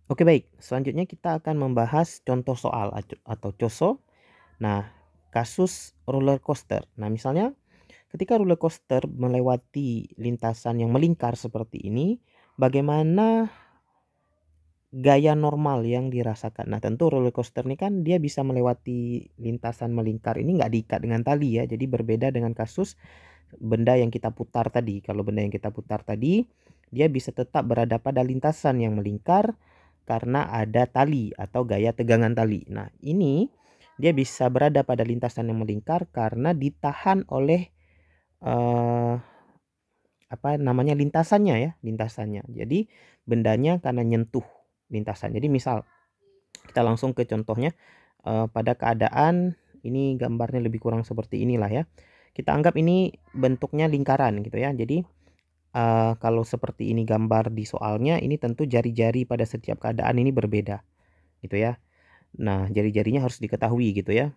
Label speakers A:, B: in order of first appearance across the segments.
A: Oke baik, selanjutnya kita akan membahas contoh soal atau coso. Nah, kasus roller coaster. Nah, misalnya ketika roller coaster melewati lintasan yang melingkar seperti ini, bagaimana gaya normal yang dirasakan? Nah, tentu roller coaster ini kan dia bisa melewati lintasan melingkar ini nggak diikat dengan tali ya. Jadi berbeda dengan kasus benda yang kita putar tadi. Kalau benda yang kita putar tadi, dia bisa tetap berada pada lintasan yang melingkar karena ada tali atau gaya tegangan tali. Nah, ini dia bisa berada pada lintasan yang melingkar karena ditahan oleh eh, apa namanya lintasannya ya, lintasannya. Jadi bendanya karena nyentuh lintasan. Jadi misal kita langsung ke contohnya, pada keadaan ini gambarnya lebih kurang seperti inilah ya. Kita anggap ini bentuknya lingkaran gitu ya. Jadi kalau seperti ini gambar di soalnya, ini tentu jari-jari pada setiap keadaan ini berbeda gitu ya. Nah, jari-jarinya harus diketahui gitu ya.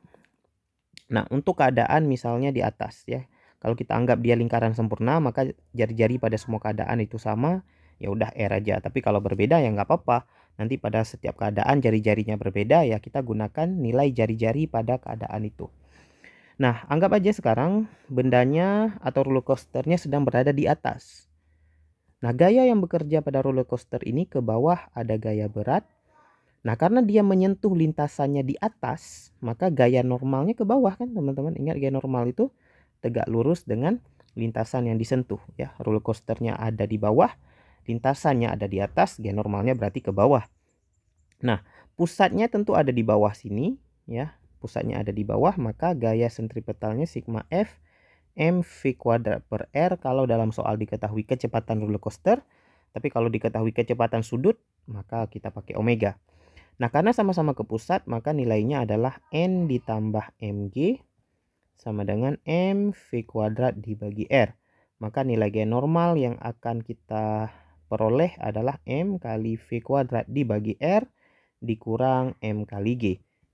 A: Nah, untuk keadaan misalnya di atas ya. Kalau kita anggap dia lingkaran sempurna, maka jari-jari pada semua keadaan itu sama, ya udah R aja. Tapi kalau berbeda ya nggak apa-apa. Nanti pada setiap keadaan jari-jarinya berbeda ya kita gunakan nilai jari-jari pada keadaan itu. Nah, anggap aja sekarang bendanya atau roller coasternya sedang berada di atas. Nah, gaya yang bekerja pada roller coaster ini ke bawah ada gaya berat. Nah, karena dia menyentuh lintasannya di atas, maka gaya normalnya ke bawah kan teman-teman. Ingat gaya normal itu tegak lurus dengan lintasan yang disentuh ya. Roller coasternya ada di bawah, lintasannya ada di atas, gaya normalnya berarti ke bawah. Nah, pusatnya tentu ada di bawah sini ya. Pusatnya ada di bawah, maka gaya sentripetalnya sigma F mv kuadrat per R kalau dalam soal diketahui kecepatan roller coaster. Tapi kalau diketahui kecepatan sudut, maka kita pakai omega. Nah, karena sama-sama ke pusat, maka nilainya adalah N ditambah mg sama dengan mv kuadrat dibagi R. Maka nilai G normal yang akan kita peroleh adalah M kali V kuadrat dibagi R dikurang M kali G.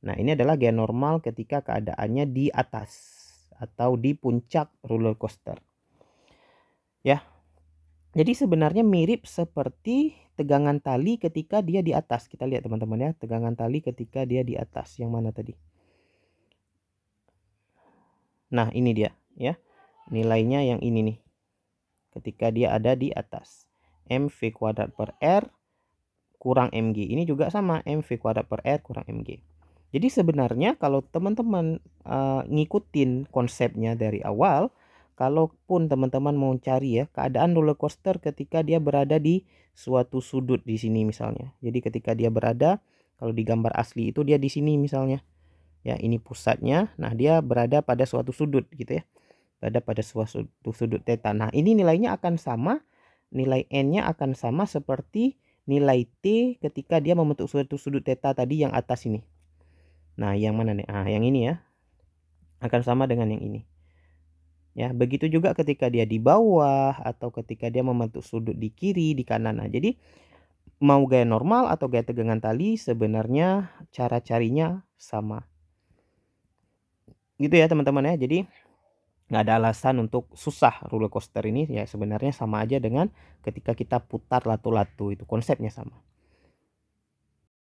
A: Nah, ini adalah G normal ketika keadaannya di atas atau di puncak roller coaster. Ya, jadi sebenarnya mirip seperti tegangan tali ketika dia di atas. Kita lihat teman-teman ya, tegangan tali ketika dia di atas. Yang mana tadi? Nah, ini dia ya. Nilainya yang ini nih. Ketika dia ada di atas. mv kuadrat per R kurang mg. Ini juga sama, mv kuadrat per R kurang mg. Jadi sebenarnya kalau teman-teman ngikutin konsepnya dari awal, kalaupun teman-teman mau cari ya keadaan roller coaster ketika dia berada di suatu sudut di sini misalnya. Jadi ketika dia berada, kalau di gambar asli itu dia di sini misalnya. Ya, ini pusatnya. Nah, dia berada pada suatu sudut gitu ya. Berada pada suatu sudut theta. Nah, ini nilainya akan sama, nilai n-nya akan sama seperti nilai t ketika dia membentuk suatu sudut theta tadi yang atas ini. Nah, yang mana nih? Ah, yang ini ya. Akan sama dengan yang ini. Ya, begitu juga ketika dia di bawah atau ketika dia membentuk sudut di kiri, di kanan. Nah, jadi mau gaya normal atau gaya tegangan tali sebenarnya cara carinya sama. Gitu ya teman-teman ya. Jadi nggak ada alasan untuk susah roller coaster ini ya, sebenarnya sama aja dengan ketika kita putar latu-latu, itu konsepnya sama.